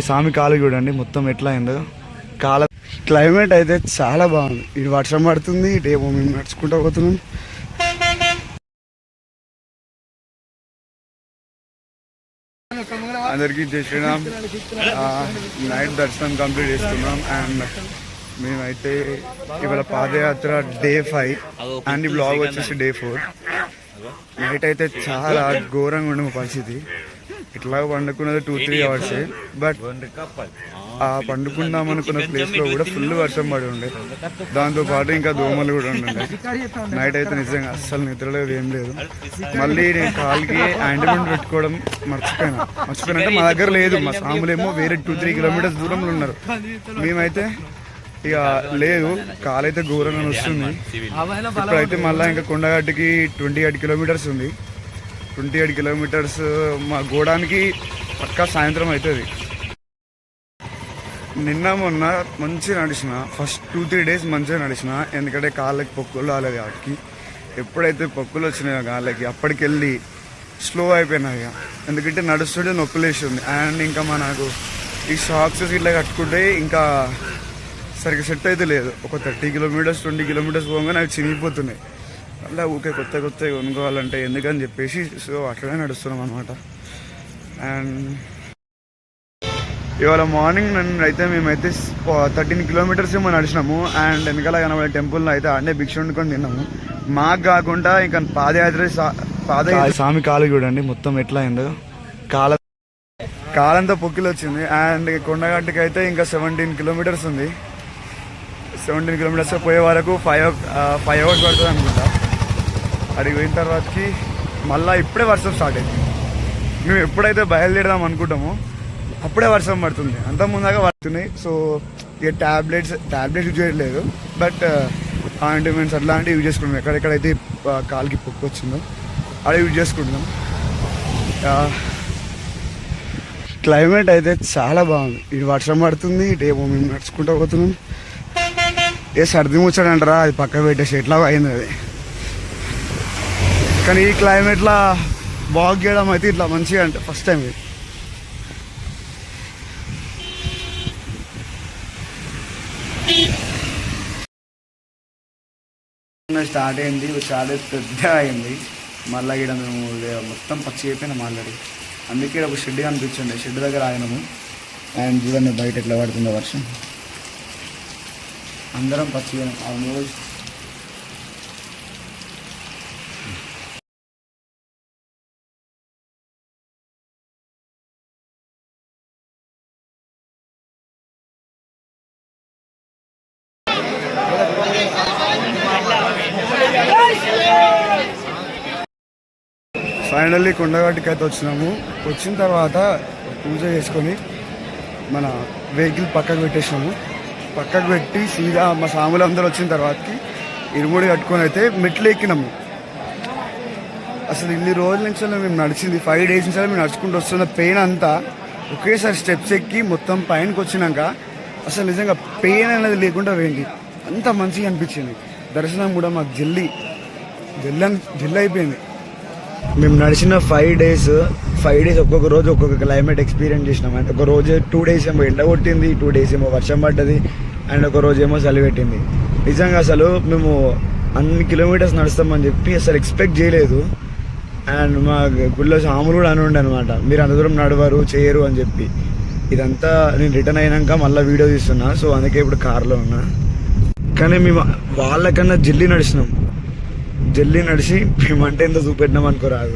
స్వామి కాలు చూడండి మొత్తం ఎట్లా అయిందో. క్లైమేట్ అయితే చాలా బాగుంది. ఇటు వర్షం పడుతుంది, ఇటేమో మేము నడుచుకుంటూ పోతున్నాం. అందరికీ జై శ్రీరామ్. నైట్ దర్శనం కంప్లీట్ చేస్తున్నాం. అండ్ మేమైతే ఇవాళ పాదయాత్ర డే 5 అండ్ ఈ బ్లాగ్ వచ్చేసి డే 4. నైట్ అయితే చాలా ఘోరంగా ఉండే మా పరిస్థితి. ఇట్లా పండుకున్నది 2-3 అవర్స్. బట్ ఆ పండుకుందాం అనుకున్న ప్లేస్లో కూడా ఫుల్ వర్షం పడి ఉండే. దాంతోపాటు ఇంకా దోమలు కూడా ఉండే. నైట్ అయితే నిజంగా అస్సలు నిద్రలేదు, ఏం లేదు. మళ్ళీ నేను కాలుకి యాంటిమెంట్ పెట్టుకోవడం మర్చిపోయినా అంటే మా దగ్గర లేదు. మా సాములేమో వేరే 2-3 కిలోమీటర్స్ దూరంలో ఉన్నారు. మేమైతే ఇక లేదు, కాలైతే ఘోరంగా వస్తుంది. ఇప్పుడైతే మళ్ళీ ఇంకా కొండగట్టుకి 28 కిలోమీటర్స్ ఉంది. 28 కిలోమీటర్స్ మా గోడానికి పక్కా సాయంత్రం అవుతుంది. నిన్న మొన్న మంచిగా నడిచిన, ఫస్ట్ 2-3 డేస్ మంచిగా నడిచిన. ఎందుకంటే కాళ్ళకి పొక్కులు రాలేదు కాబట్టి. ఎప్పుడైతే పొక్కులు వచ్చినాయో కాళ్ళకి అప్పటికెళ్ళి స్లో అయిపోయినాయి. ఎందుకంటే నడుస్తుంటే నొప్పులేస్తుంది. అండ్ ఇంకా మనకు ఈ షాక్స్ ఇట్లా కట్టుకుంటే ఇంకా సరిగ్గా సెట్ అయితే లేదు. ఒక 30 కిలోమీటర్స్ 20 కిలోమీటర్స్ పోగానే అవి చినిగిపోతున్నాయి. అలా ఊకే కొత్త కొనుక్కోవాలంటే ఎందుకని చెప్పేసి సో అట్లనే నడుస్తున్నాం అనమాట. అండ్ ఇవాళ మార్నింగ్ అయితే మేమైతే 13 కిలోమీటర్స్ ఏమో నడిచినాము. అండ్ వెనకాల కనబడే టెంపుల్లో అయితే అన్నీ భిక్ష వండుకొని తిన్నాము. మాకు కాకుండా ఇంకా పాదయాత్ర స్వామి కాలు చూడండి మొత్తం ఎట్లా అయిందో. కాలంతా పొక్కిలు వచ్చింది. అండ్ కొండగట్టుకి అయితే ఇంకా 17 కిలోమీటర్స్ ఉంది. 17 కిలోమీటర్స్ పోయే వరకు 5 అవర్స్ పడుతుంది అనుకుంటా. అడిగి పోయిన తర్వాతకి మళ్ళీ ఇప్పుడే వర్షం స్టార్ట్ అయింది. మేము ఎప్పుడైతే బయలుదేరదాం అనుకుంటామో అప్పుడే వర్షం పడుతుంది. అంత ముందాగా పడుతున్నాయి. సో ఇక టాబ్లెట్స్ యూజ్ చేయట్లేదు. బట్ ఆయింట్మెంట్స్ అట్లాంటివి యూజ్ చేసుకుంటాం. ఎక్కడెక్కడైతే కాలుకి పొక్కు వచ్చిందో అదే యూజ్ చేసుకుంటున్నాం. క్లైమేట్ అయితే చాలా బాగుంది. ఇటు వర్షం పడుతుంది, ఇటేమో మేము నడుచుకుంటూ పోతున్నాం. సర్ది ముచ్చాడంటారా, అది పక్క పెట్టేసి ఎట్లా అయింది అది. కానీ ఈ క్లైమేట్లో వాక్ చేయడం అయితే ఇట్లా మంచిగా అంటే ఫస్ట్ టైం ఇది. స్టార్ట్ అయింది, చాలా పెద్ద అయింది. మళ్ళీ ఇక్కడ మేము మొత్తం పచ్చి అయిపోయినాం ఆల్రెడీ. అందుకే ఒక షెడ్ కనిపించండి, షెడ్ దగ్గర ఆగినాము. అండ్ చూడండి బయట ఎట్లా పడుతుందో వర్షం. అందరం పచ్చిగా ఆల్మోస్ట్ ఫైనల్లీ కొండగట్టుకి అయితే వచ్చినాము. వచ్చిన తర్వాత పూజ చేసుకొని మన వెహికల్ పక్కకు పెట్టేసినాము. పక్కకు పెట్టి సీదా మా సాములు అందరూ వచ్చిన తర్వాతకి ఇరుముడి కట్టుకొని అయితే మెట్లు ఎక్కినాము. అసలు ఇన్ని రోజుల నుంచి మేము నడిచింది 5 డేస్ నుంచి మేము నడుచుకుంటూ వస్తున్న పెయిన్ అంతా ఒకేసారి స్టెప్స్ ఎక్కి మొత్తం పైనకి వచ్చినాక అసలు నిజంగా పెయిన్ అనేది లేకుండా పోయింది. అంత మంచిగా అనిపించింది. దర్శనం కూడా మాకు జల్లి అయిపోయింది. మేము నడిచిన 5 డేస్ ఒక్కొక్క రోజు ఒక్కొక్క క్లైమేట్ ఎక్స్పీరియన్స్ చేసినాం. అంటే ఒక రోజు 2 డేస్ ఏమో ఎండ కొట్టింది, 2 డేస్ ఏమో వర్షం పడ్డది, అండ్ ఒక రోజు ఏమో చలి పెట్టింది. నిజంగా అసలు మేము అన్ని కిలోమీటర్స్ నడుస్తామని చెప్పి అసలు ఎక్స్పెక్ట్ చేయలేదు. అండ్ మా గుళ్ళో సాములు కూడా అని ఉండే అనమాట, మీరు అంత దూరం నడవరు చేయరు అని చెప్పి. ఇదంతా నేను రిటర్న్ అయినాక మళ్ళీ వీడియో తీస్తున్నా. సో అందుకే ఇప్పుడు కార్లో ఉన్నా. కానీ మేము వాళ్ళకన్నా జల్లి నడిచినాం. జల్లి నడిచి మేమంటే ఎంత చూపెట్టినాం అనుకోరాదు.